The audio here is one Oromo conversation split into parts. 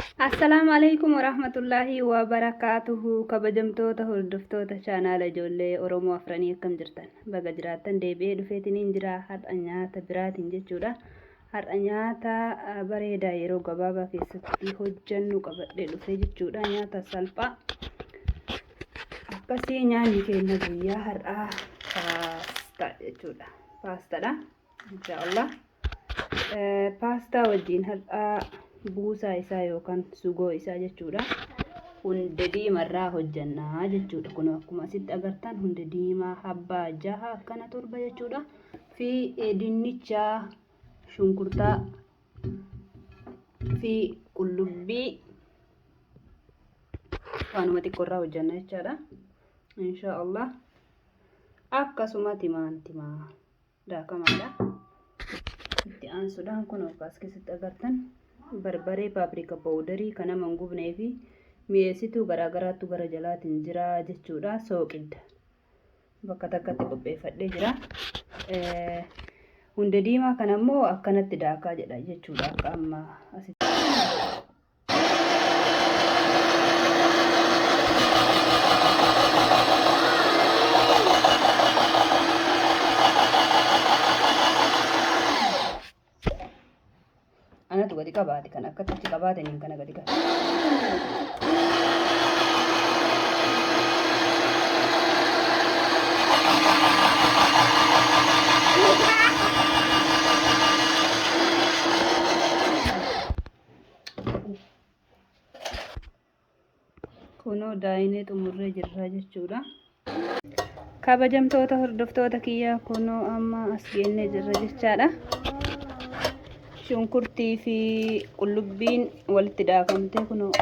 Assalamu alaikum warahmatullahi wabarakatuhu. Kabajamtoota hordoftoota chaanaala ijoollee Oromoo Afranii akkam jirtan? Baga jiraattan deebi'ee dhufeetiniin jira. Har'a nyaata biraatiin jechuudha. Har'a nyaata bareedaa yeroo gabaabaa keessatti hojjannu qabadhee dhufee jechuudha. Nyaata salphaa akkasii nyaanni keenya guyyaa har'aa paastaa jechuudha. Paastaadha inshaallah. Paastaa wajjin har'aa buusaa isaa yookaan sugoo isaa jechuudha. Hundee diimarraa hojjannaa jechuudha. Kun akkuma asitti agartan hundee diimaa habbaa 6 akkana 7 jechuudha. Fi dinnicha, shunkurtaa fi qullubbii waanuma xiqqoorraa hojjanna jechaadha. Inshaallah. Akkasuma timaantimaa daakamaadha. Itti aansuudhaan kun as keessatti agartan barbaree paprika powderii kana mangubnee fi mi'eessituu garaagaraatu gara jalaatiin jira jechuudha. Sooqidda bakka takkatti qopheeffadhee jira. Hundee diimaa kana immoo akkanatti daakaa jedha jechuudha. Akka amma asitti anatu gadi qabaate kan akkatti qabaataniin kana gadi qabaate. Kunoo daayinee xumurree jirra jechuudha. Kabajamtoota hordoftoota kiyyaa kunoo amma as geennee jirra jechaadha. Shunkurtii fi qullubbiin walitti daakamtee kunoo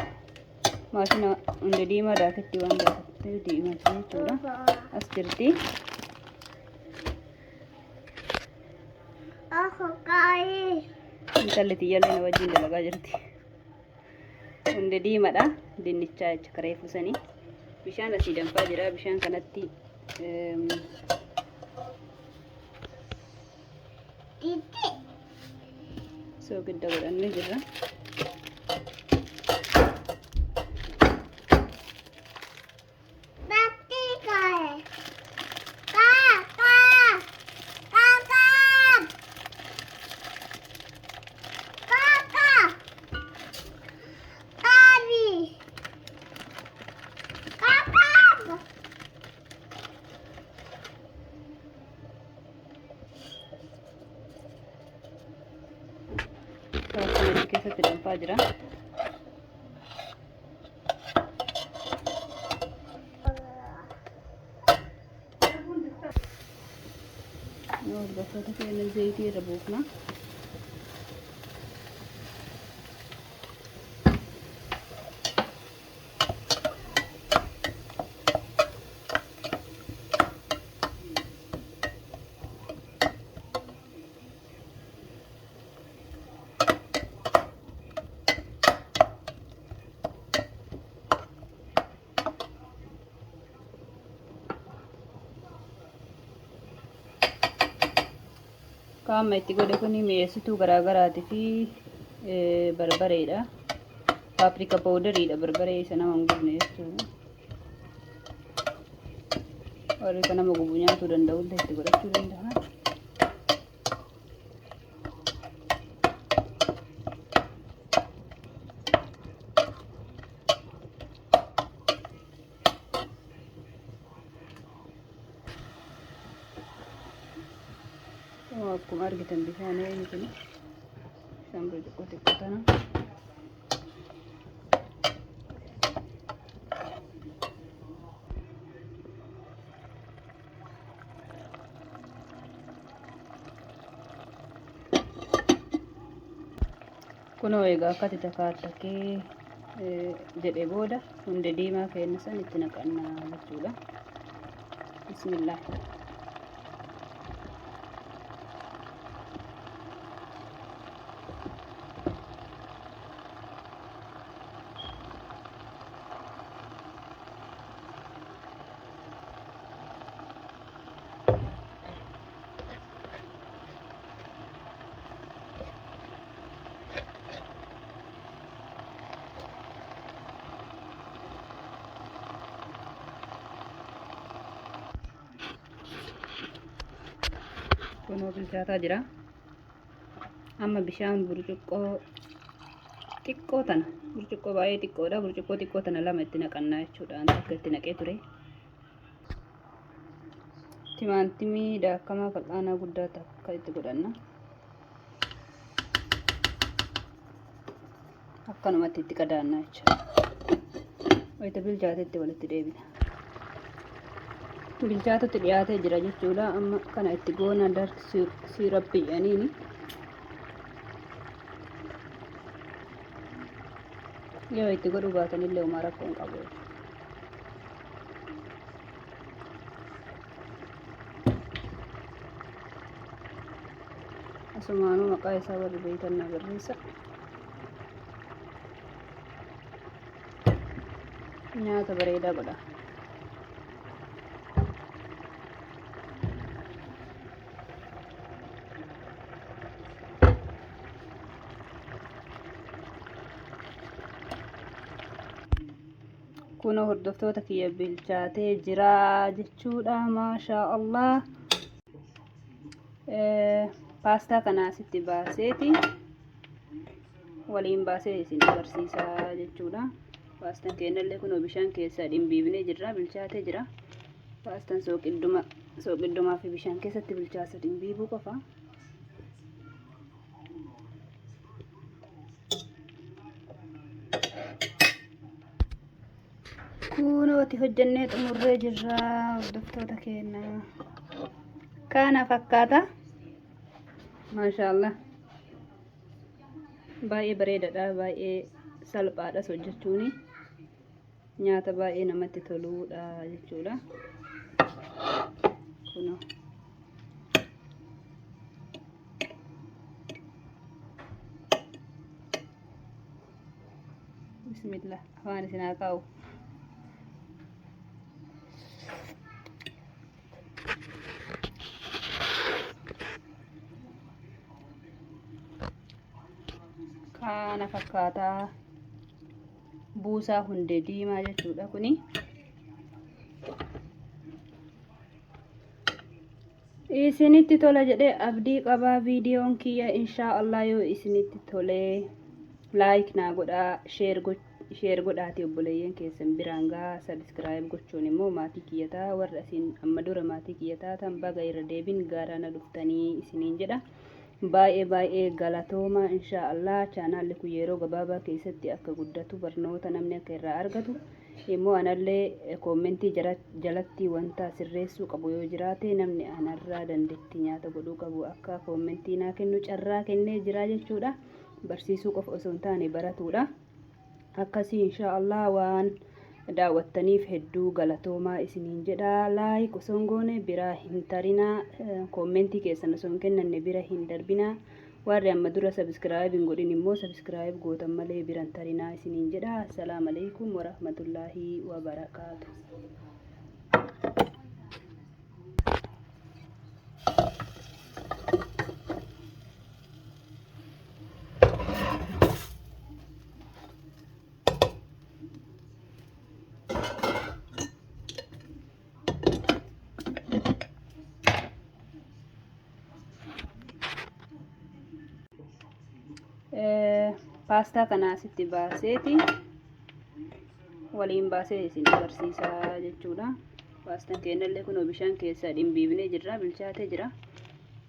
maashina hundee diimaa daaketti waan daakettee diimaa jechuudha. As jirti. Intalli tiyyaallee na wajjin dalagaa jirti. Hundee diimaadha. Dinnichaa jecha karee fusanii. Bishaan asii danfaa jira. Bishaan kanatti soogidda godhannee jirra. Kana keessatti danfaa jira. Hordoftoota keenya zayitii irra buufna. Kaama itti godhe kuni mi'eessituu garaagaraati fi barbareedha. Paprika powderiidha. Barbaree isa nama hin gubne jechuudha. Warri kan nama gubu nyaatuu danda'u itti godhachuu danda'a. Akkuma argitan bishaan kun bishaan xiqqoo xiqqoo tana. Kunoo egaa akkati takaatakee jedhee booda hundee diimaa keenya san itti naqannaa jechuudha. Bismillah. kunoo bilchaataa jira. Amma bishaan burcuqqoo xiqqoo tana, burcuqqoo baay'ee xiqqoodha. Burcuqqoo xiqqoo tana lama itti naqannaa jechuudha. Akka itti naqee ture. Timaatimii daakamaa fal'aanaa guddaa takka itti godhanna. Akkanumatti itti qadaannaa jechuudha. Wayita bilchaatetti walitti deebina. Bilchaatutti dhiyaatee jira jechuudha. Amma kana itti goona dark siirappii jedhaniini. Yoo itti godhuu baatanillee homaa rakkoo hin qabu. Asumaanuu maqaa isaa warri beekan agarsiisa. Nyaata bareedaa godha. Kunoo hordoftoota kiyya bilchaatee jira jechuudha. Maashaa Allah. Paastaa kana asitti baaseeti waliin baasee isin agarsiisaa jechuudha. Paastaan keenyallee kunoo bishaan keessaa dhimbiibnee jirra. Bilchaatee jira. Paastaan sooqiddumaa fi bishaan keessatti bilchaasa dhimbiibuu qofa. Kunooti hojjannee xumurree jirra hordoftoota keenya. Kana fakkaata. Maashaallah. Baay'ee bareedaadha. Baay'ee salphaadhas hojjechuuni. Nyaata baay'ee namatti toluudha jechuudha. Kunoo. Bismillah. Afaan isin haa kaa'u. Kana fakkaataa buusaa hundee diimaa jechuudha kuni. Isinitti tola jedhee abdii qabaa viidiyoon kiyya inshaa Allah. Yoo isinitti tolee laayik naa godhaa, sheer godhaati obboleeyyan keessan biraan gaa sabiskiraayib gochuun immoo maatii kiyyataa warra isin amma dura maatii kiyyataa tan baga irra deebin gaaraana dhuftanii isiniin jedha. Baay'ee galatooma inshaa Allah. Chaanaalli kun yeroo gabaabaa keessatti akka guddatu barnoota namni akka irraa argatu immoo anallee koomentii jalatti wanta sirreessuu qabu yoo jiraate namni anarraa dandeettii nyaata godhuu qabu akka koomentii naa kennu carraa kennee jira jechuudha. Barsiisuu qofa osoo hin taane baratuudha. Akkasii inshaa Allah waan daawwattaniif hedduu galatoomaa isiniin jedha. Laayik osoo hin goone biraa hin tarinaa. Koomentii keessan osoo hin kennanne bira hin darbinaa. Warri amma dura sabiskiraayib hin godhin immoo sabiskiraayib gootan malee biran tarinaa isiniin jedha. Assalaamu alaikum warahmatullaahi wabarakaatu. Paastaa kana asitti baaseeti waliin baasee isin agarsiisaa jechuudha. Paastaan keenyallee kunoo bishaan keessaa dhimbiibnee jirra. Bilchaatee jira.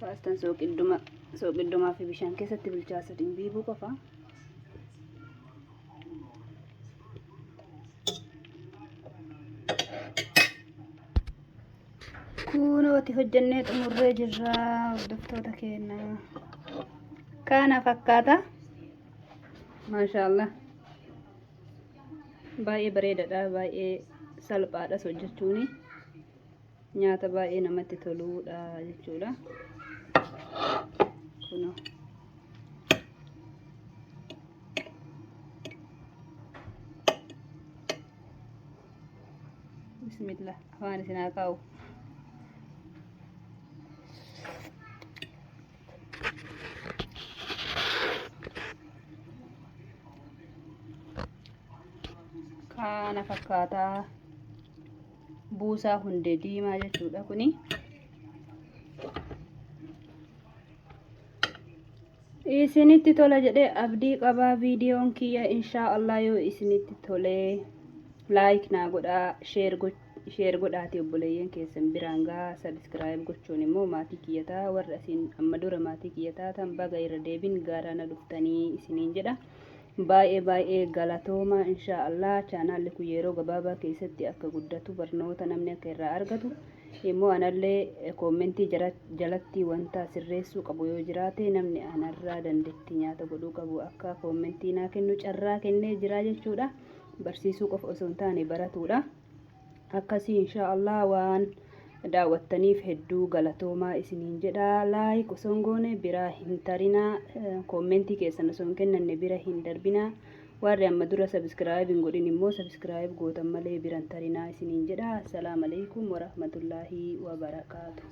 Paastaan sooqiddumaa fi bishaan keessatti bilchaasa dhimbiibuu qofa. Kunooti hojjannee xumurree jirra hordoftoota keenya. Kana fakkaata. Maashaallah. Baay'ee bareedaadha. Baay'ee salphaadhas hojjechuuni. Nyaata baay'ee namatti toluudha jechuudha. Kunoo. Bismillah. Afaan isin haa kaa'u. Kana fakkaataa buusaa hundee diimaa jechuudha kuni. isinitti tola jedhee abdii qabaa viidiyoon kiyya inshaa Allah yoo isinitti tolee like naa godhaa sheer godhaati obboleeyyan keessan biraan gaa subscribe gochuun immoo maatii kiyyataa warra isin amma dura maatii kiyyataa tan baga irra deebin gaarana dhuftanii isiniin jedha baay'ee galatooma inshaa Allah chaanaalli kun yeroo gabaabaa keessatti akka guddatu barnoota namni akka irraa argatu immoo anallee koomentii jalatti wanta sirreessuu qabu yoo jiraate namni anarraa dandeettii nyaata godhuu qabu akka koomentii naa kennu carraa kennee jira jechuudha barsiisuu qofa osoo hin taane baratuudha akkasii inshaa Allah waan daawwattaniif hedduu galatoomaa isiniin jedha laayik osoo hin goone biraa hin tarinaa koomentii keessan osoo hin kennanne bira hin darbinaa warri amma dura subscribe hin godhin immoo subscribe gootan malee biran tarinaa isiniin jedha. Assalaamu alaykum wa rahmatullahi wa barakaatuh.